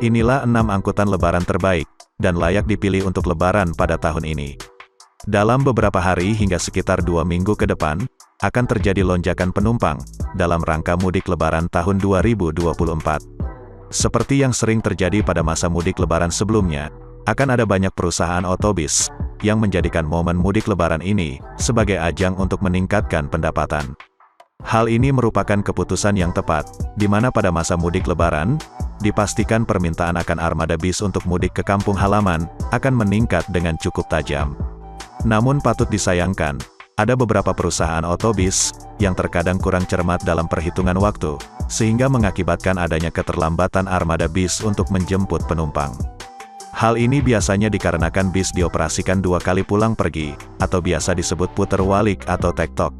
Inilah 6 angkutan lebaran terbaik, dan layak dipilih untuk lebaran pada tahun ini. Dalam beberapa hari hingga sekitar 2 minggu ke depan, akan terjadi lonjakan penumpang, dalam rangka mudik lebaran tahun 2024. Seperti yang sering terjadi pada masa mudik lebaran sebelumnya, akan ada banyak perusahaan otobus, yang menjadikan momen mudik lebaran ini, sebagai ajang untuk meningkatkan pendapatan. Hal ini merupakan keputusan yang tepat, di mana pada masa mudik lebaran, dipastikan permintaan akan armada bis untuk mudik ke kampung halaman, akan meningkat dengan cukup tajam. Namun patut disayangkan, ada beberapa perusahaan otobus, yang terkadang kurang cermat dalam perhitungan waktu, sehingga mengakibatkan adanya keterlambatan armada bis untuk menjemput penumpang. Hal ini biasanya dikarenakan bis dioperasikan 2 kali pulang pergi, atau biasa disebut puter walik atau tektok.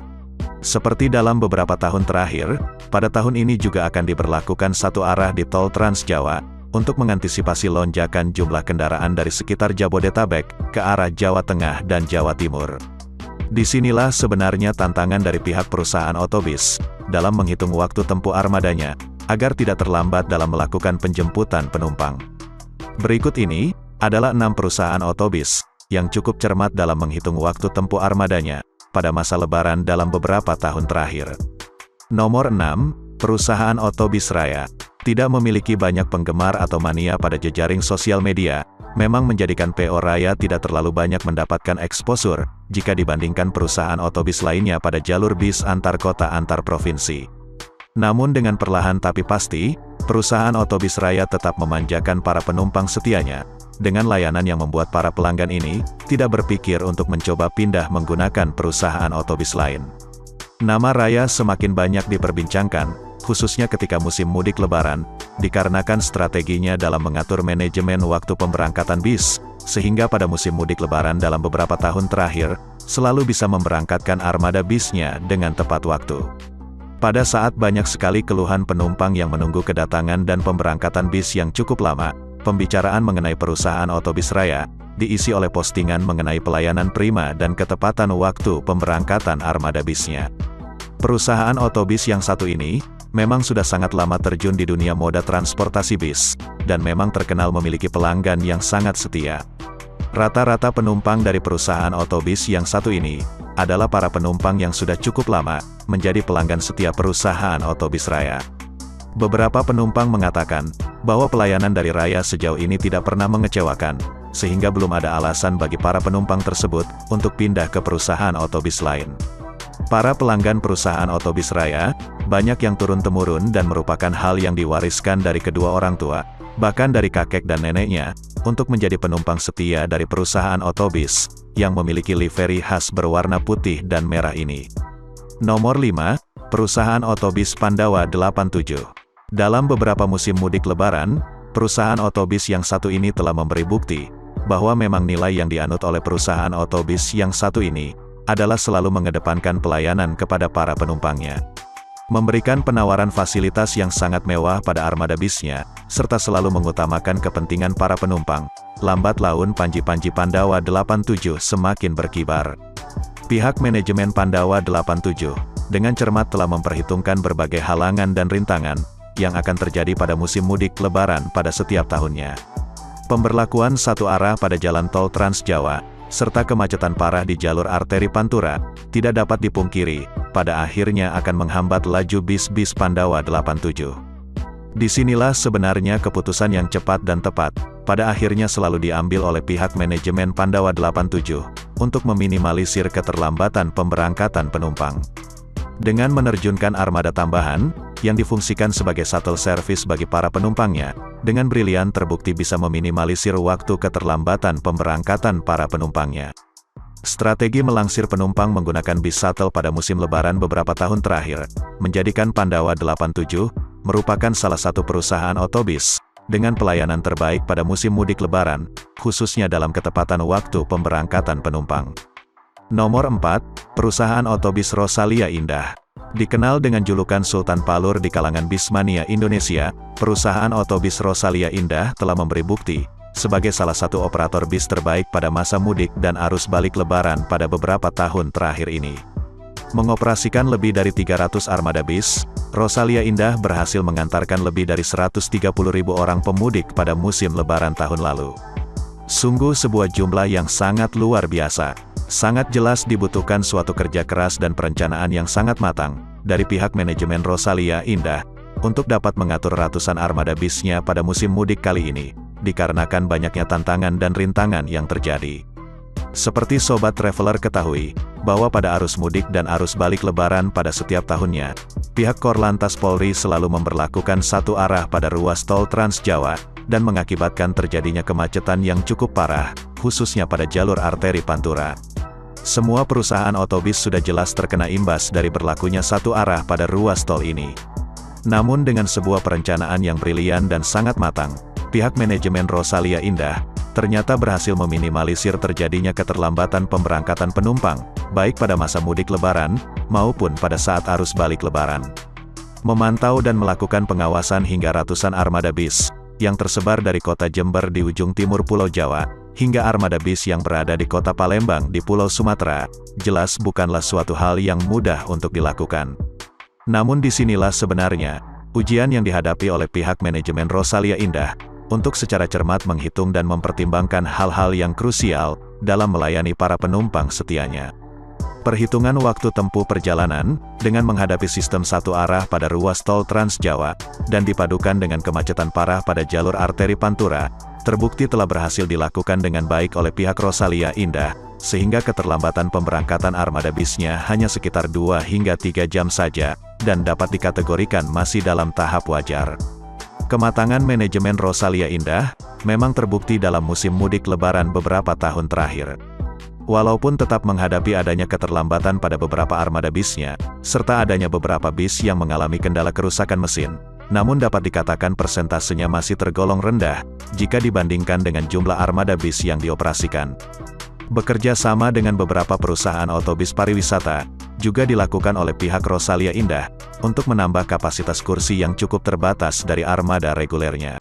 Seperti dalam beberapa tahun terakhir, pada tahun ini juga akan diberlakukan satu arah di tol Trans Jawa, untuk mengantisipasi lonjakan jumlah kendaraan dari sekitar Jabodetabek, ke arah Jawa Tengah dan Jawa Timur. Disinilah sebenarnya tantangan dari pihak perusahaan otobus, dalam menghitung waktu tempuh armadanya, agar tidak terlambat dalam melakukan penjemputan penumpang. Berikut ini, adalah 6 perusahaan otobus, yang cukup cermat dalam menghitung waktu tempuh armadanya, pada masa lebaran dalam beberapa tahun terakhir. Nomor 6, Perusahaan Otobis Raya. Tidak memiliki banyak penggemar atau mania pada jejaring sosial media, memang menjadikan PO Raya tidak terlalu banyak mendapatkan eksposur, jika dibandingkan perusahaan otobis lainnya pada jalur bis antar kota antar provinsi. Namun dengan perlahan tapi pasti, perusahaan otobis Raya tetap memanjakan para penumpang setianya, dengan layanan yang membuat para pelanggan ini, tidak berpikir untuk mencoba pindah menggunakan perusahaan otobis lain. Nama Raya semakin banyak diperbincangkan, khususnya ketika musim mudik lebaran, dikarenakan strateginya dalam mengatur manajemen waktu pemberangkatan bis, sehingga pada musim mudik lebaran dalam beberapa tahun terakhir, selalu bisa memberangkatkan armada bisnya dengan tepat waktu. Pada saat banyak sekali keluhan penumpang yang menunggu kedatangan dan pemberangkatan bis yang cukup lama, pembicaraan mengenai perusahaan otobis Raya, diisi oleh postingan mengenai pelayanan prima dan ketepatan waktu pemberangkatan armada bisnya. Perusahaan otobis yang satu ini, memang sudah sangat lama terjun di dunia moda transportasi bis, dan memang terkenal memiliki pelanggan yang sangat setia. Rata-rata penumpang dari perusahaan otobis yang satu ini, adalah para penumpang yang sudah cukup lama, menjadi pelanggan setia perusahaan otobis Raya. Beberapa penumpang mengatakan, bahwa pelayanan dari Raya sejauh ini tidak pernah mengecewakan, sehingga belum ada alasan bagi para penumpang tersebut, untuk pindah ke perusahaan otobis lain. Para pelanggan perusahaan otobis Raya, banyak yang turun-temurun dan merupakan hal yang diwariskan dari kedua orang tua, bahkan dari kakek dan neneknya, untuk menjadi penumpang setia dari perusahaan otobis, yang memiliki livery khas berwarna putih dan merah ini. Nomor 5, Perusahaan Otobis Pandawa 87. Dalam beberapa musim mudik lebaran, perusahaan otobis yang satu ini telah memberi bukti, bahwa memang nilai yang dianut oleh perusahaan otobis yang satu ini, adalah selalu mengedepankan pelayanan kepada para penumpangnya. Memberikan penawaran fasilitas yang sangat mewah pada armada bisnya, serta selalu mengutamakan kepentingan para penumpang. Lambat laun panji-panji Pandawa 87 semakin berkibar. Pihak manajemen Pandawa 87, dengan cermat telah memperhitungkan berbagai halangan dan rintangan, yang akan terjadi pada musim mudik lebaran pada setiap tahunnya. Pemberlakuan satu arah pada jalan tol Trans Jawa, serta kemacetan parah di jalur arteri Pantura, tidak dapat dipungkiri, pada akhirnya akan menghambat laju bis-bis Pandawa 87. Disinilah sebenarnya keputusan yang cepat dan tepat, pada akhirnya selalu diambil oleh pihak manajemen Pandawa 87, untuk meminimalisir keterlambatan pemberangkatan penumpang. Dengan menerjunkan armada tambahan, yang difungsikan sebagai shuttle service bagi para penumpangnya, dengan brilian terbukti bisa meminimalisir waktu keterlambatan pemberangkatan para penumpangnya. Strategi melangsir penumpang menggunakan bis shuttle pada musim lebaran beberapa tahun terakhir, menjadikan Pandawa 87, merupakan salah satu perusahaan otobis, dengan pelayanan terbaik pada musim mudik lebaran, khususnya dalam ketepatan waktu pemberangkatan penumpang. Nomor 4, Perusahaan Otobis Rosalia Indah. Dikenal dengan julukan Sultan Palur di kalangan bismania Indonesia, perusahaan otobis Rosalia Indah telah memberi bukti, sebagai salah satu operator bis terbaik pada masa mudik dan arus balik lebaran pada beberapa tahun terakhir ini. Mengoperasikan lebih dari 300 armada bis, Rosalia Indah berhasil mengantarkan lebih dari 130.000 orang pemudik pada musim Lebaran tahun lalu. Sungguh sebuah jumlah yang sangat luar biasa. Sangat jelas dibutuhkan suatu kerja keras dan perencanaan yang sangat matang dari pihak manajemen Rosalia Indah untuk dapat mengatur ratusan armada bisnya pada musim mudik kali ini, dikarenakan banyaknya tantangan dan rintangan yang terjadi. Seperti Sobat Traveler ketahui, bahwa pada arus mudik dan arus balik Lebaran pada setiap tahunnya, pihak Korlantas Polri selalu memberlakukan satu arah pada ruas tol Trans Jawa, dan mengakibatkan terjadinya kemacetan yang cukup parah, khususnya pada jalur arteri Pantura. Semua perusahaan otobis sudah jelas terkena imbas dari berlakunya satu arah pada ruas tol ini. Namun dengan sebuah perencanaan yang brilian dan sangat matang, pihak manajemen Rosalia Indah ternyata berhasil meminimalisir terjadinya keterlambatan pemberangkatan penumpang, baik pada masa mudik Lebaran, maupun pada saat arus balik Lebaran. Memantau dan melakukan pengawasan hingga ratusan armada bis, yang tersebar dari kota Jember di ujung timur Pulau Jawa, hingga armada bis yang berada di kota Palembang di Pulau Sumatera, jelas bukanlah suatu hal yang mudah untuk dilakukan. Namun disinilah sebenarnya, ujian yang dihadapi oleh pihak manajemen Rosalia Indah, untuk secara cermat menghitung dan mempertimbangkan hal-hal yang krusial, dalam melayani para penumpang setianya. Perhitungan waktu tempuh perjalanan, dengan menghadapi sistem satu arah pada ruas tol Trans Jawa, dan dipadukan dengan kemacetan parah pada jalur arteri Pantura, terbukti telah berhasil dilakukan dengan baik oleh pihak Rosalia Indah, sehingga keterlambatan pemberangkatan armada bisnya hanya sekitar 2 hingga 3 jam saja, dan dapat dikategorikan masih dalam tahap wajar. Kematangan manajemen Rosalia Indah, memang terbukti dalam musim mudik Lebaran beberapa tahun terakhir. Walaupun tetap menghadapi adanya keterlambatan pada beberapa armada bisnya, serta adanya beberapa bis yang mengalami kendala kerusakan mesin, namun dapat dikatakan persentasenya masih tergolong rendah, jika dibandingkan dengan jumlah armada bis yang dioperasikan. Bekerja sama dengan beberapa perusahaan otobis pariwisata, juga dilakukan oleh pihak Rosalia Indah, untuk menambah kapasitas kursi yang cukup terbatas dari armada regulernya.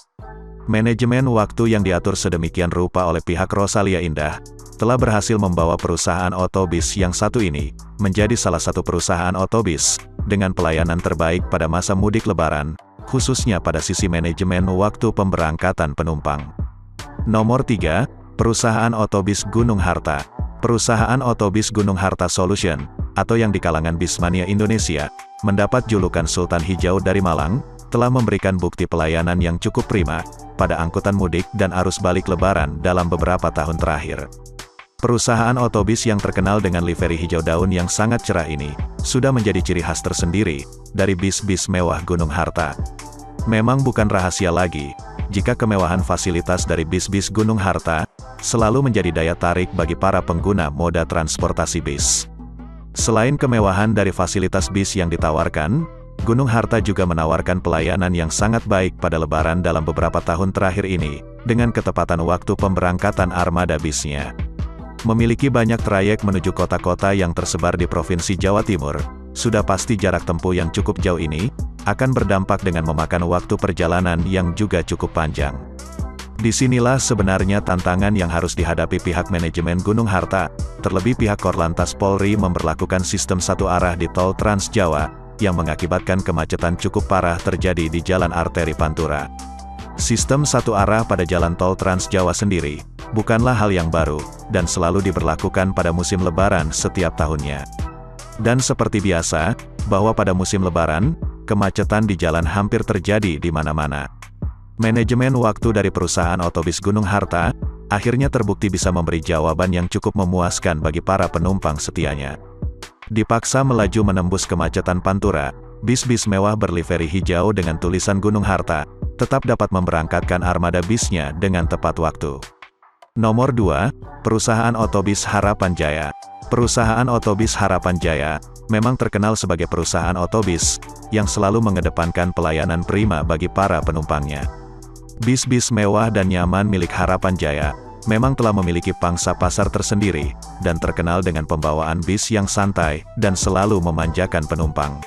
Manajemen waktu yang diatur sedemikian rupa oleh pihak Rosalia Indah, telah berhasil membawa perusahaan otobis yang satu ini, menjadi salah satu perusahaan otobis, dengan pelayanan terbaik pada masa mudik Lebaran, khususnya pada sisi manajemen waktu pemberangkatan penumpang. Nomor 3, Perusahaan Otobis Gunung Harta. Perusahaan Otobis Gunung Harta Solution, atau yang di kalangan Bismania Indonesia, mendapat julukan Sultan Hijau dari Malang, telah memberikan bukti pelayanan yang cukup prima, pada angkutan mudik dan arus balik Lebaran dalam beberapa tahun terakhir. Perusahaan otobis yang terkenal dengan livery hijau daun yang sangat cerah ini, sudah menjadi ciri khas tersendiri, dari bis-bis mewah Gunung Harta. Memang bukan rahasia lagi, jika kemewahan fasilitas dari bis-bis Gunung Harta, selalu menjadi daya tarik bagi para pengguna moda transportasi bis. Selain kemewahan dari fasilitas bis yang ditawarkan, Gunung Harta juga menawarkan pelayanan yang sangat baik pada Lebaran dalam beberapa tahun terakhir ini, dengan ketepatan waktu pemberangkatan armada bisnya. Memiliki banyak trayek menuju kota-kota yang tersebar di Provinsi Jawa Timur, sudah pasti jarak tempuh yang cukup jauh ini, akan berdampak dengan memakan waktu perjalanan yang juga cukup panjang. Disinilah sebenarnya tantangan yang harus dihadapi pihak manajemen Gunung Harta, terlebih pihak Korlantas Polri memberlakukan sistem satu arah di tol Trans Jawa, yang mengakibatkan kemacetan cukup parah terjadi di jalan arteri Pantura. Sistem satu arah pada jalan tol Trans Jawa sendiri, bukanlah hal yang baru, dan selalu diberlakukan pada musim Lebaran setiap tahunnya. Dan seperti biasa, bahwa pada musim Lebaran, kemacetan di jalan hampir terjadi di mana-mana. Manajemen waktu dari perusahaan otobis Gunung Harta, akhirnya terbukti bisa memberi jawaban yang cukup memuaskan bagi para penumpang setianya. Dipaksa melaju menembus kemacetan Pantura, bis-bis mewah berlivery hijau dengan tulisan Gunung Harta, tetap dapat memberangkatkan armada bisnya dengan tepat waktu. Nomor 2, Perusahaan Otobis Harapan Jaya. Perusahaan otobis Harapan Jaya, memang terkenal sebagai perusahaan otobis, yang selalu mengedepankan pelayanan prima bagi para penumpangnya. Bis-bis mewah dan nyaman milik Harapan Jaya, memang telah memiliki pangsa pasar tersendiri, dan terkenal dengan pembawaan bis yang santai, dan selalu memanjakan penumpang.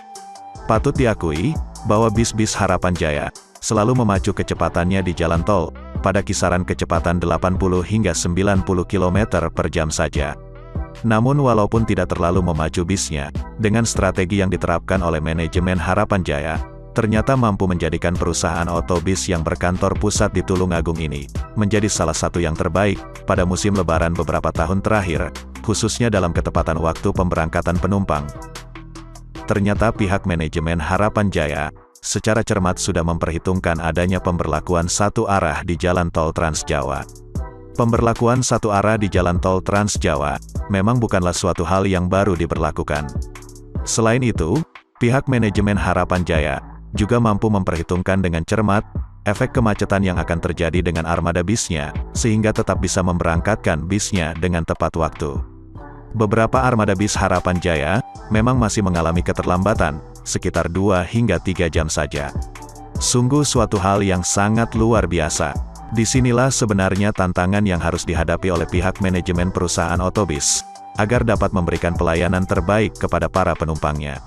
Patut diakui, bahwa bis-bis Harapan Jaya, selalu memacu kecepatannya di jalan tol, pada kisaran kecepatan 80 hingga 90 km per jam saja. Namun walaupun tidak terlalu memacu bisnya, dengan strategi yang diterapkan oleh manajemen Harapan Jaya, ternyata mampu menjadikan perusahaan otobis yang berkantor pusat di Tulungagung ini, menjadi salah satu yang terbaik, pada musim lebaran beberapa tahun terakhir, khususnya dalam ketepatan waktu pemberangkatan penumpang. Ternyata pihak manajemen Harapan Jaya, secara cermat sudah memperhitungkan adanya pemberlakuan satu arah di Jalan Tol Trans Jawa. Pemberlakuan satu arah di Jalan Tol Trans Jawa, memang bukanlah suatu hal yang baru diberlakukan. Selain itu, pihak manajemen Harapan Jaya, juga mampu memperhitungkan dengan cermat, efek kemacetan yang akan terjadi dengan armada bisnya, sehingga tetap bisa memberangkatkan bisnya dengan tepat waktu. Beberapa armada bis Harapan Jaya, memang masih mengalami keterlambatan, sekitar 2 hingga 3 jam saja. Sungguh suatu hal yang sangat luar biasa. Disinilah sebenarnya tantangan yang harus dihadapi oleh pihak manajemen perusahaan otobis, agar dapat memberikan pelayanan terbaik kepada para penumpangnya.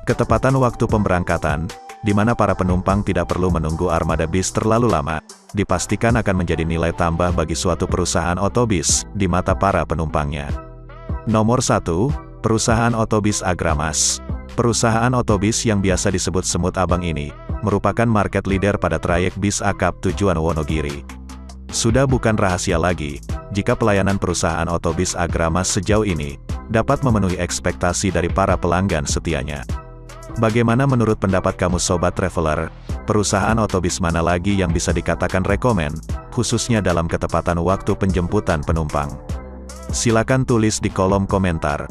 Ketepatan waktu pemberangkatan, di mana para penumpang tidak perlu menunggu armada bis terlalu lama, dipastikan akan menjadi nilai tambah bagi suatu perusahaan otobis, di mata para penumpangnya. Nomor 1, Perusahaan Otobis Agramas. Perusahaan otobis yang biasa disebut Semut Abang ini, merupakan market leader pada trayek bis akap tujuan Wonogiri. Sudah bukan rahasia lagi, jika pelayanan perusahaan otobis Agramas sejauh ini, dapat memenuhi ekspektasi dari para pelanggan setianya. Bagaimana menurut pendapat kamu Sobat Traveler, perusahaan otobis mana lagi yang bisa dikatakan rekomen, khususnya dalam ketepatan waktu penjemputan penumpang? Silakan tulis di kolom komentar.